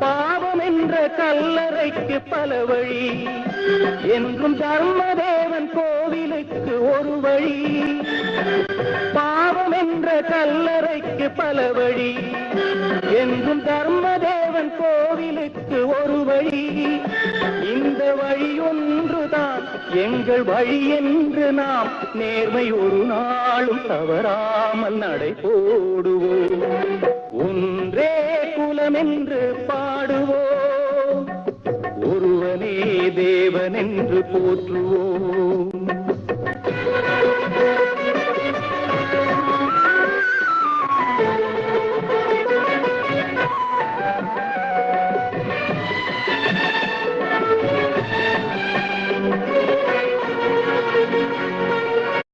பாவம் என்ற கல்லறைக்கு பல வழி என்றும் தர்மதேவன் கோவிலுக்கு ஒரு வழி. பாவம் என்ற கல்லறைக்கு பல வழி என்றும் தர்மதேவன் கோவிலுக்கு ஒரு வழி. இந்த வழி ஒன்றுதான் எங்கள் வழி என்று நாம் நேர்மை ஒரு நாளும் தவறாமல் நடை போடுவோம். ஒன்றே குலம் என்று பாடுவோம், ஒருவனே தேவன் என்று போற்றுவோம்.